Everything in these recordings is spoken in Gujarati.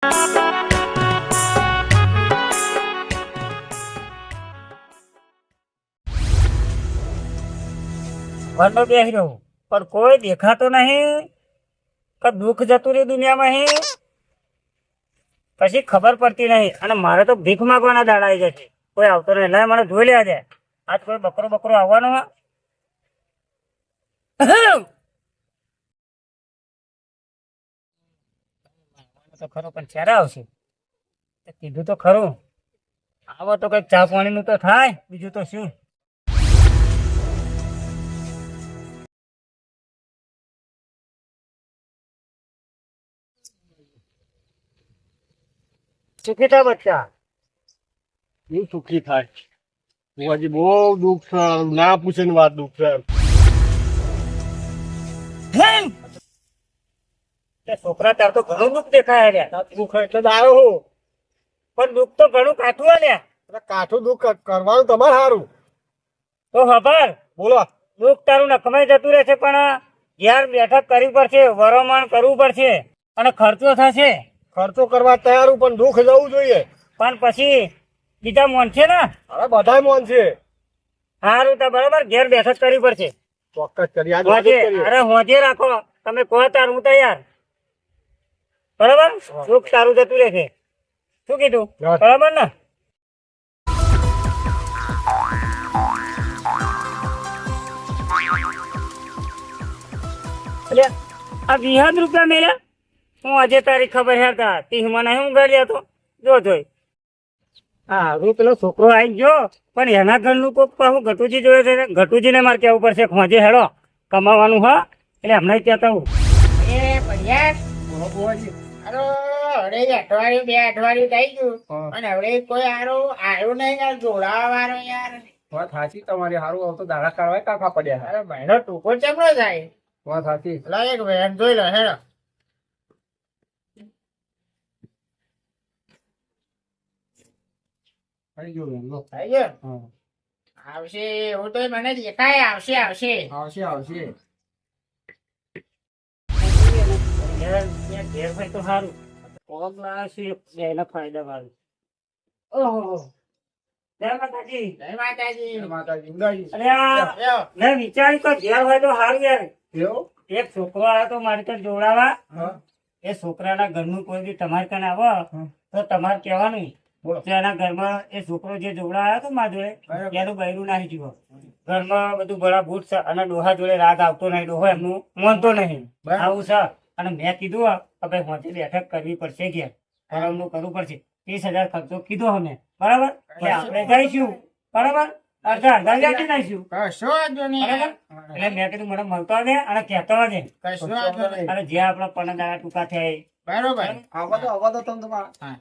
ઘરનો બેસી રહ્યો પણ કોઈ દેખાતો નહીં કે દુઃખ જતું રહ્યું દુનિયામાં. પછી ખબર પડતી નહીં અને મારે તો ભીખ માંગવાના દાડા આવી જશે. કોઈ આવતો નહીં. એટલે મને જોઈ લેવા જાય. આજ કોઈ બકરો આવવાનો તો ખરો પણ ક્યારે આવશે કીધું તો ખરું. આવો તો કઈક ચા પાણી નું તો થાય, બીજું તો શું. સુખી થા બચ્ચા. હું સુખી થાય. હું હજી બહુ દુઃખ છે, ના પૂછે ને વાત દુઃખ છે. છોકરા તાર તો ઘણું દુઃખ દેખાય રહ્યા. દુઃખ એટલે જ આવ્યો હું. પણ દુઃખ તો ઘણું કાઠું આલ્યા. એટલે કાઠું દુઃખ કરવાનું તમારે સારું. તો ખબર બોલો. દુઃખ તારું નકમાઈ જતું રહેશે, પણ ઘેર બેઠક કરવી પડશે, વરોમણ કરવું પડશે અને ખર્ચો થશે. ખર્ચો કરવા તૈયાર પણ દુઃખ જવું જોઈએ. પણ પછી બીજા મોન છે ને. અરે બધા મોન છે. સારું તો બરાબર ઘેર બેઠક કરવી પડશે. ચોક્કસ કરી. અરે હોજે રાખો તમે કહો તાર હું તૈયાર. બરાબર દુઃખ તારું જતું રહેશે. શું કીધું? બરાબર ને? એટલે આ 20 રૂપિયા મેળ્યા. હું આજે તારી ખબર હેરતા તી મને હું કર્યા તો જોઈ હા પેલો છોકરો આવી ગયો, પણ એના ઘરનું કોક પાછું ઘટુજી જોયે છે. ઘટુજીને મારે કેવું પડશે ખોજે હેડો કમાવાનું. હા એટલે હમણાં કહેતા હું અઠવાડિયું 2 અઠવાડિયું થઈ ગયું અને હવે કોઈ આવ્યો નહીં યાર, જોડાવા વાળો યાર. વાત સાચી તમારી. સારું આવતો દાડા કાઢવા કાકા પડ્યા. અરે મહિનો ટૂંકો ચમડો થાય. વાત સાચી. એક વેન જોઈ લો હેડો. થઈ ગયું. થઈ ગયો. આવશે એવું તો મને દેખાય. આવશે. ઘેર ભાઈ તો સારું કોમ લાવશે એના ફાયદા વાળું. ઓહો જય માતાજી. જય માતાજી. માતાજી. અરે મેં વિચાર્યું કે ઘેર હોય તો સારું યાર. એવું? એક છોકરો આવ્યો તો મારી ત્યાં જોડાવા. એ છોકરાના ઘરનું કોઈ બી તમારે ત્યાં આવો તો તમારે કહેવાનું એના ઘરમાં એ છોકરો જે જોડા આવ્યો તો મારા જોડે એનું બૈરું નાખી દીધું. ઘરમાં બધું બડા બૂટ છે અને ડોહા જોડે રાગ આવતો નહીં. ડોહો એમનું માનતો નહીં. આવું છે. અને મેં કીધું કે ભાઈ હોંચે બેઠક કરવી પડશે ઘેર કરવાનું કરવું પડશે. 30,000 ખર્ચો કીધો અમે. બરાબર એટલે આપણે જઈશું. બરાબર અડધા વ્યાજે જઈશું. કશો વાંધો નહીં. એટલે મેં કીધું મને મળતો આવે અને કહેતો આવે. કશો વાંધો નહીં. અને જે આપણા પણદાડા ટૂંકા થાય બરોબર. આવા તો તમે તમારા.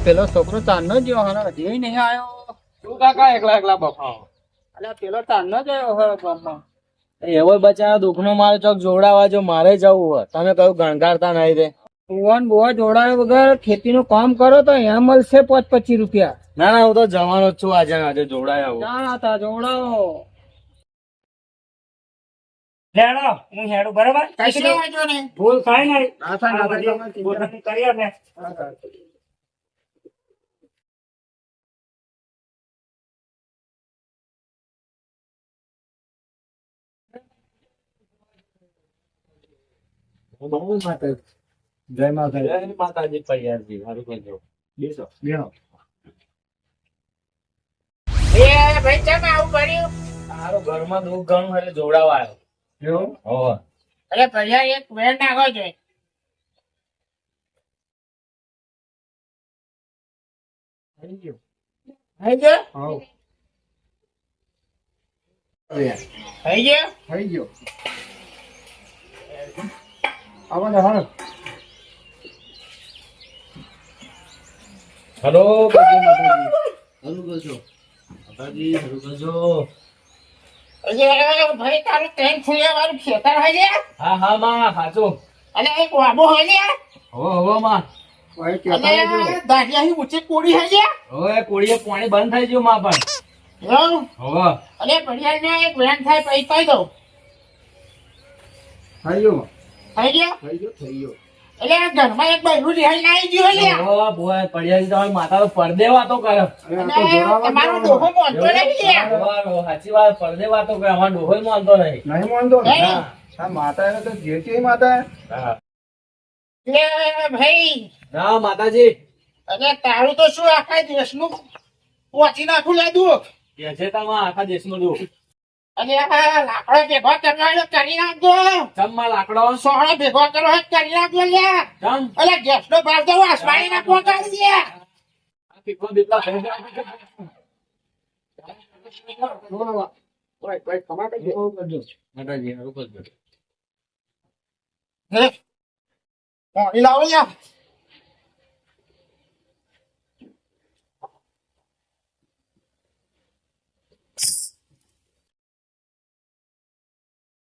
પેલો છોકરો ચાંદનો જ હજી નહીં આવ્યો. શું કાકા એકલા બફાવો? અલ્યા પેલો ચાંદનો જ આવ્યો ગામમાં. એવો બચારા દુઃખ નો મારે ચોક જોડાવા જો મારે જવું હોય. તમે કયું ગણગારતા નહીં રે. ભુવન બોવા જોડાયા વગર ખેતી નું કામ કરો તો અહીંયા મળશે 25 રૂપિયા. ના હું તો જવાનો જ છું. આજે જોડાયા. ના હતા જોડાવો. લેડો હું હેડું. બરાબર કશો વાંધો નહીં. ભૂલ થાય નહીં. ના થાય. કરી આપે. જય માતાજી. પૈયાજી સારું કરજો. બેસો બેણો. ભાઈ ચમ આવું કર્યું? તારું ઘરમાં દુઃખ ઘણું એટલે જોડાવા આવ્યો. એવું? હોવે. અરે ભૈયા એક વેન નાખો જોઈએ. થઈ ગયું. થઈ ગયો. હા થઈ ગયો. થઈ ગયો. આવો હાલ. હલો હરું કરજો. માતાજી હરું કરજો. ભાઈ તારું ટ્રેન ખુલ્યા વાળું ખેતર હોય છે. હા માં સાચું. અને એક વાબો હોય છે. હવે માં અને દાઢિયાની ઊંચી કોડી હોય છે. હવે કોળીએ પાણી બંધ થઈ ગયું માં પણ. એવું? હવે અરે ભૈયા એક વેન થાય પૈ કહી દઉં. થઈ ગયો. થઈ ગયો. થઈ ગયો. એટલે આ ઘરમાં એક બૈરું રિહાઈ નાઈ ગયું લ્યા. ઓહો, ભુવા પડ્યા તમારી માતા તો પડદે વાતો કરે. અને તમારો ડોહો મોનતો નહીં લ્યા. ભુવા, સાચી વાત, પડદે વાતો કરે. અમારો ડોહો ય માનતો નહીં. નહીં માનતો ને? નહીં. આ માતા એને તો જે છે એ માતા હા. લે ભાઈ, ના માતાજી અને તારું તો શું આખા દેશનું પહોંચી નાખું લે દુઃખ. કે છે તમારા આખા દેશમાં દુઃખ. અને આ લાકડો ભેગો કરવાનો કરી નાખજો. ચમમાં લાકડો સોહળો ભેગો કરો કરી નાખજો લ્યા. ચમ અલે ગેસનો ભાવ તો આસમાની નાખવો કરી લ્યા. આ પીપળો બીપળો થઈ જાય. માતાજી હારું કરજો. હે, પાણી લાવો લ્યા.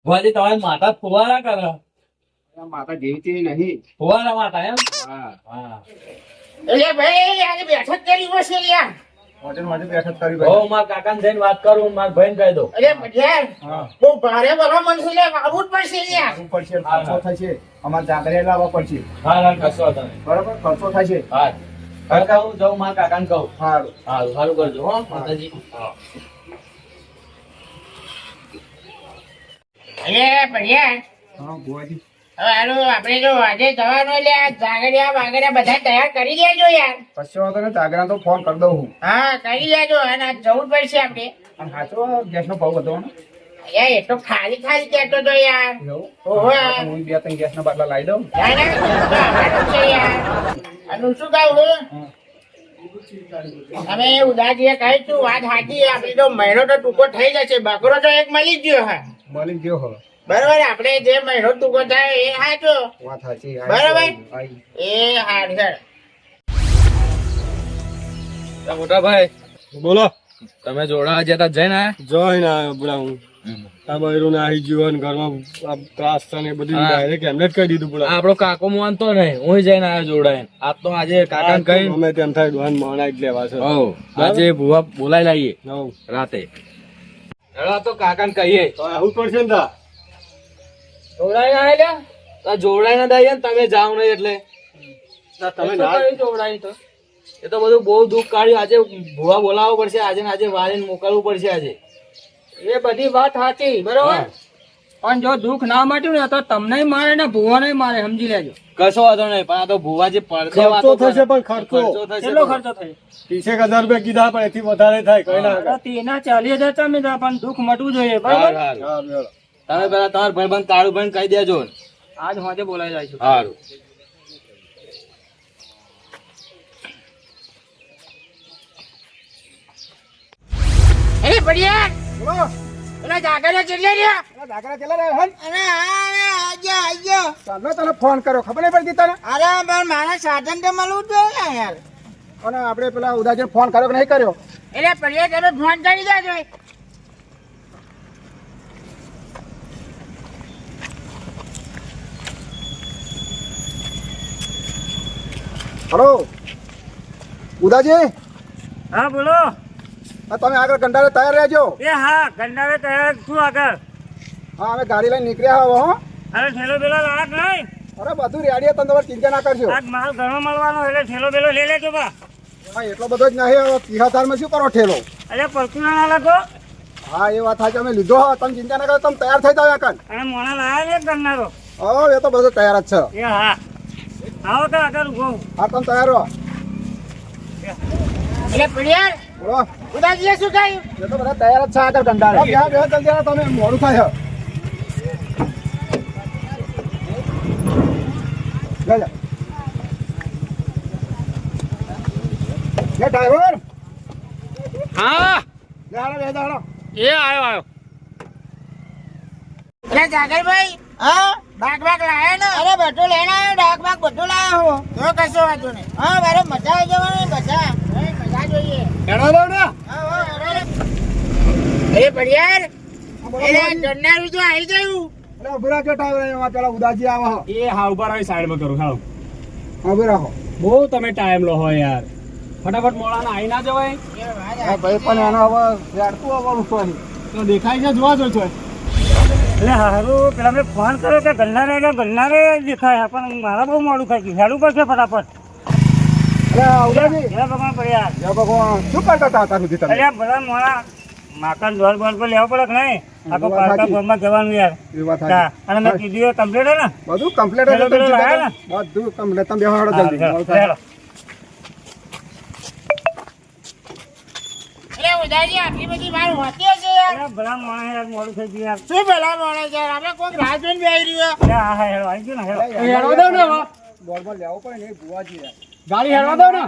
ભુવાજી તમારી માતા ફુવારા કરે. માતા જેવી તેવી નહીં. ફુવારા માતા એમ. હા. હા. એટલે ભાઈ આજે બેઠક કરી બસે લ્યા. હોટેલ માટે બેઠક કરી હો, મારા કાકાને જઈને વાત કરું, મારા ભાઈને કહી દઉં. અરે મજા હા. બહુ ભારે ભલો મન છે લ્યા. આવવું જ પડશે લ્યા. આવવું પડશે, ખર્ચો થશે. અમારે જાગરે લાવવા પડશે. હા હા, કશો વાંધો નહીં. બરાબર, ખર્ચો થશે. હા કાકા, હું જાઉં મારા કાકાને કહું. સારું. સારું સારું કરજો હો માતાજી. હા. અરે ભૈયા, હા, ભુવાજી. હવે હારું આપણે જો આજે જવાનું લ્યા. જાગરિયા વાગરિયા બધા તૈયાર કરી દેજો યાર. કશો વાંધો નહીં, જાગરા તો ફોન કરી દઉં હું. હા કરી દેજો. અને આજ જવું જ પડશે આપણે. અને સાચો ગેસનો ભાવ વધો ને? યાર એ તો ખાલી ખાલી કહેતો તો યાર. એવું? ઓહો. હું 2-3 ગેસના બાટલા લાવી દઉં. ના, ના, એ તો આવવાનું છે યાર. અને શું કહું અમે ઉદાજીએ કહી તું વાત સાચી. આપડી તો મહિનો તો ટૂંકો થઈ જશે. બકરો તો એક મળી જ ગયો હા. મળી ગયો હવે. બરોબર, આપણે જે મહિનો ટૂંકો થાય એ સાચો. વાત સાચી. બરાબર. આઈ. એ હાર હેડ. મોટા ભાઈ બોલો. તમે જોડા જતા જઈને આયા? જોઈને આવ્યો પેલા હું. આ બૈરું ને આવી જીવન ઘરમાં આ ત્રાસ છે ને એ બધું હા. ડાયરેક્ટ એમને જ કહી દીધું પેલા. આપણો કાકો માનતો નહીં, હું જઈને આવ્યો જોડાઈને. આજ તો આજે કાકાને કહી અમે તેમ થાય દોહન મોહણા જ લેવા છે. હો, આજે ભુવા બોલાઈ લાવીએ હઉ. રાતે. હેડો તો કાકાને કહીએ. તો આવું પડશે ને તા. જોડાઈને આવેલા તો જોડાઈને દઈએ ને તમે જાઓ નહીં એટલે તમે ના જોડાઈ તો એ તો બધું બહુ દુઃખ કાઢ્યું. આજે ભુવા બોલાવવો પડશે. આજે ને આજે વારીને મોકલવું પડશે આજે. એ બધી વાત સાચી બરોબર, પણ જો દુઃખ ના મટ્યું ને તો તમને મારે ને ભુવાને મારે, સમજી લેજો. કશો વાંધો નહીં, પણ આ તો ભુવા જે પડદે વાતો ખર્ચો થશે, પણ ખર્ચો. થશે. કેટલો ખર્ચો થયો? 30,000 રૂપિયા કીધા, પણ એથી વધારે થાય કઈ ના થાય. તેના 40,000 તમે દો, પણ દુઃખ મટવું જોઈએ હારું, બરોબર. હારું. હારું, હેડો. તમે પેલા તમારા ભાઈબંધ કાળુભાઈ કહી દેજો. આજ હોજે બોલાઈ જઈશું. સારું. અરે બઢિયા, બોલો. પેલા જાગરિયા ચેલે રહ્યા. પેલા જાગરા ચેલા રહ્યા હન? અરે હા, આજો. ચાલો તને ફોન કર્યો, ખબર નહીં પડતી તને? અરે પણ મારા સાધન તો મળવું જોઈએ ને યાર. અને આપણે પેલા ઉદાજીને ફોન કર્યો કે નહીં કર્યો? એટલે બઢિયા તમે ફોન કરી દેજો. હલો ઉદાજી, હા બોલો. આ તમે આગળ ગંડારે તૈયાર રહેજો. એ હા, ગંડાવે તૈયાર છું આગળ. હા, અમે ગાડી લઈને નીકળ્યા હવે હો. અરે ઠેલો બેલો લાગ નહીં. અરે બધું રેડી, તમે તમારે ચિંતા ના કરજો. આજ માલ ઘણો મળવાનો એટલે ઠેલો બેલો લઈ લેજો બા. હા, એટલો બધો જ નહીં. હવે 30,000 શું કરો ઠેલો? અરે પરકુના ના લાગો. હા, એ વાત સાચી. અમે લીધો હા, તમે ચિંતા ના કરો. તમે તૈયાર થઈ જાવ કાન. અને મોણા લાયા છે ગન્નારો. હા, એ તો બધું તૈયાર જ છે. એ હા, આવો તો આગળ ઉભો. હા, તમે તૈયાર રહો. એટલે બઢિયા, બોલો. ઉદાજીએ શું કહ્યું? એ તો બધા તૈયાર જ છે આગળ ગંડારે. હા, બે જલ્દી આવો, તમે મોડું થાય છે. જા, જા. લે ડ્રાઈવર. હા, લે હાલો, લે હાલો. એ આવ્યો. એટલે જાગરભાઈ, હા બાગ લાયા ને? અરે બધું લઈને આવ્યો. બાગ બધું લાયા હું. તો કશો વાંધો નહીં. હા મારે મજા આવી જવાની. મજા મજા જોઈએ. હેડો લો ને. એ બઢિયાર, હા, બોલો, એટલે બોલો. ગન્નારું તો આવી ગયું. અરે ઉભી રાખજો ડ્રાઈવર. એમાં પેલા ઉદાજી આવે છે. એ હા, ઉભા રહી સાઈડમાં કરું. હાલો, હા, ઉભી રાખો. બહુ તમે ટાઈમ લો હો યાર. ફટાફટ મોડાના આવી ના જવાય. હા, ભાઈ પણ એનો હવે રેડતું આવવાનું છે. તો દેખાય છે, જોવા જો છો. એટલે હારું પેલા મેં ફોન કર્યો કે ગન્નારે દેખાય પણ મારા બહુ મોડું થઈ ગયું હેડું પડશે ફટાફટ જય ભગવાન પડ્યા શું કરતા હતા અત્યાર સુધી તમે અલ્યા બધા મોડા માકન દોર બોર પર લેવો પડે કે નહીં આખો પારકા ફોનમાં જવાનું યાર એ વાત સાચી. હા, અને મેં કીધું કમ્પ્લીટ હે ને બધું કમ્પ્લીટ પેલો પેલો લાયા ને? બધું કમ્પ્લીટ તમે બેહાડો હા, જલ્દી હેડો, હેડો. અરે ઉદાજી આટલી બધી વાર હોતી હશે યાર અલ્યા બધા મોડા યાર મોડું થઈ ગયું યાર શું ભલા માણસ યાર આપણે કોઈક રાહ જોઈને બેહી રહ્યું અલ્યા, હા હેડો આવી ગયું ને હેડો હેડવા દો ને હવે. બોલબોલ લેવો પડે ને ભુવાજી યાર. ગાડી હેડવા દો ને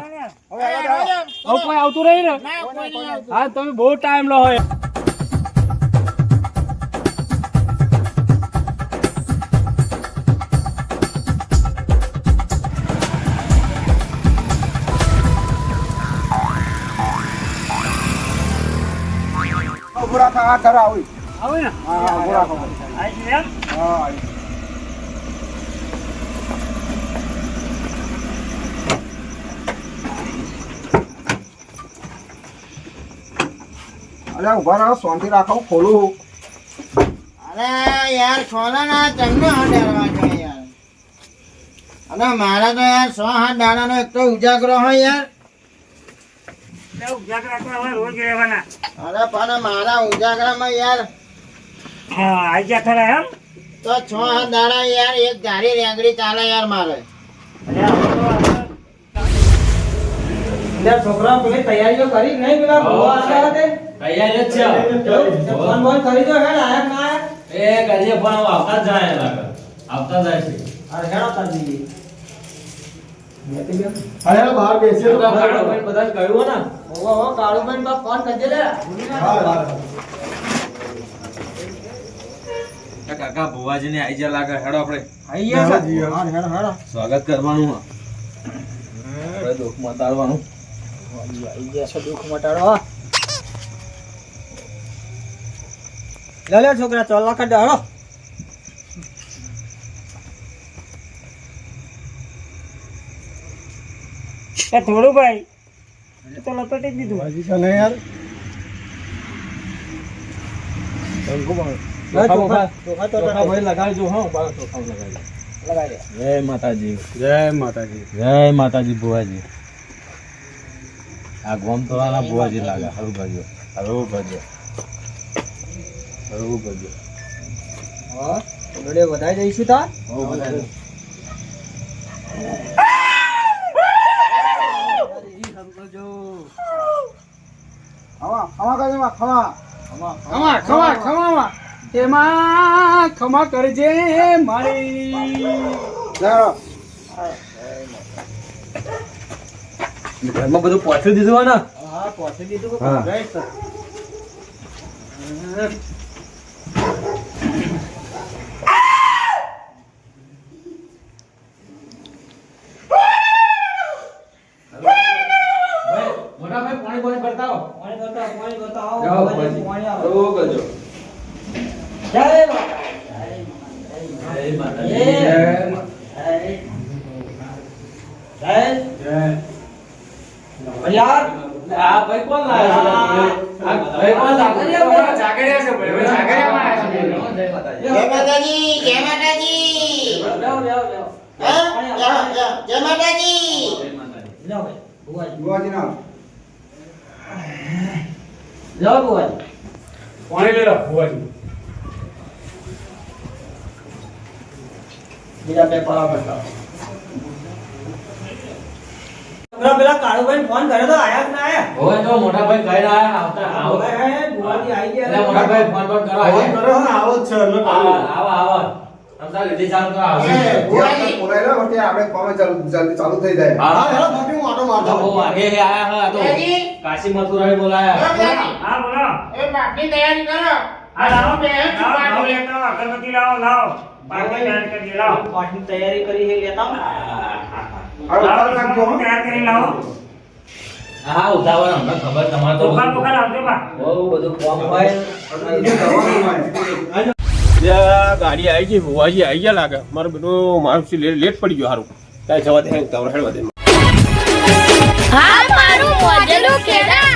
હવે હેડવા દો. હવે કોઈ આવતું નહીં ને ના કોઈ નહીં આવતું. હા તમે બહુ ટાઈમ લો હોય પૂરા થા ઘર આવી આવે ને હા પૂરા થા આવી ગયું એમ હા આવી. અલ્યા ઉભા રહો શાંતિ રાખો હું ખોલું અરે યાર ખોલો ના તમને હાથ ડરવા છે યાર અને મારા તો યાર 100 હાથ દાડાનો એક તો ઉજાગરો હોય યાર એટલે ઉજાગરા તો હવે રોજ રહેવાના અરે પણ મારા ઉજાગરામાં યાર હા આવી ગયા ખરા એમ તો 6 હાથ દાડા યાર એક ધારી રેંગડી ચાલે યાર મારે અલ્યા, હવે તો આપણે છોકરા પેલી તૈયારીઓ કરી નહીં પેલા ભૂવા આવ્યા તે તૈયારી જ છે ફોન બોન કરી દો હેડ આયા ના આયા એ કરીએ પણ હવે આવતા જ જાય લાગે આવતા જાય છે અરે હેડો તાજી અરે બહાર બેસીએ તો કાળો ભાઈ બધા જ કહ્યું ને ઓહો કાળુભાઈ બા ફોન કરજે લે કાકા ભુવાજી ને આઈ જા લાગે હેડો આપણે આઈ ગયા છે હા હેડો હેડો સ્વાગત કરવાનું આપણે દુઃખ મટાડવાનું આઈ ગયા છે દુઃખ મટાડો લે લે છોકરા ચાલ લાખ હેડો એ થોડું ભાઈ એ તો લપેટી જ દીધું હજી તો નહીં યાર કંકુ પણ ચોખા તો ભાઈ લગાડજો હા બાર ચોખા લગાડજો લગાઈ દે જય માતાજી જય માતાજી જય માતાજી ભુવાજી આ ગોમ તોરાના ભુવાજી લાગે હરું ભરજો હરું ભરજો હરું ભરજો હા ઓડે વધાઈ જઈશું તા હો બધા ખમા કરી માં ખમા ખમા તેમાં ખમા કરજે મારી ચાલો ઘરમાં બધું પહોંચી દીધું ને હા પહોંચી દીધું હા. રાઈટ સર મોટા ભાઈ પાણી પાણી કરતા હો પાણી બતાવો જાઓ પાણી ભાઈ આવો હરું કરજો જય માતા જય માતાજી જય યાર આ ભાઈ કોણ લાવ્યા છે આ ભાઈ કોણ લાવ્યા જાગરિયા છે ભાઈ જાગરિયામાં આવ્યા છે જય માતાજી જય માતાજી જય માતાજી લેવ લેવ લેવ હા જય માતાજી જય માતાજી લેવ ભાઈ ભુવાજી ભુવાજી ના લેવ ભુવાજી પાણી લઈ લો ભુવાજી બીજા બે પડાવ બતાવો પેલા કાળુભાઈ ફોન કર્યો તો આયા કે ના આયા હવે તો મોટા ભાઈ કઈ રહ્યા આવતા આવો હવે ભુવાજી આઈ ગયા એટલે મોટા ભાઈ ફોન પર કરો ફોન કર્યો ને આવો જ છે એટલે આવો આવો તમતા લીધી ચાલુ કરો આવો ભુવાજી બોલાય ને વખતે આપણે કોમે જલ્દી ચાલુ થઈ જાય હા. હેડો બાકી હું આટો મારતો તો બહુ આગે આયા હા તો કાશી મથુરાએ બોલાયા હા બોલો એ બાકી તૈયારી કરો હા લાવો બે લાવો લેતા આવો, અગરબત્તી લાવો લાવો બાકી તૈયાર કરી લાવો પાઠની તૈયારી કરી છે લેતા આવો. લાવો લાવો, તૈયાર કરી લાવો હા ઉતાવળ અમને ખબર તમારે તો ચોખા બોખા લાવજો બા બહુ બધું કામ હોય ગાડી આવી ગઈ ભુવાજી આવી ગયા લાગે મારું બધું મારું લેટ પડી ગયો સારું ત્યાં જવા દે હેડવા દે હા મારું મોજેલું કેડા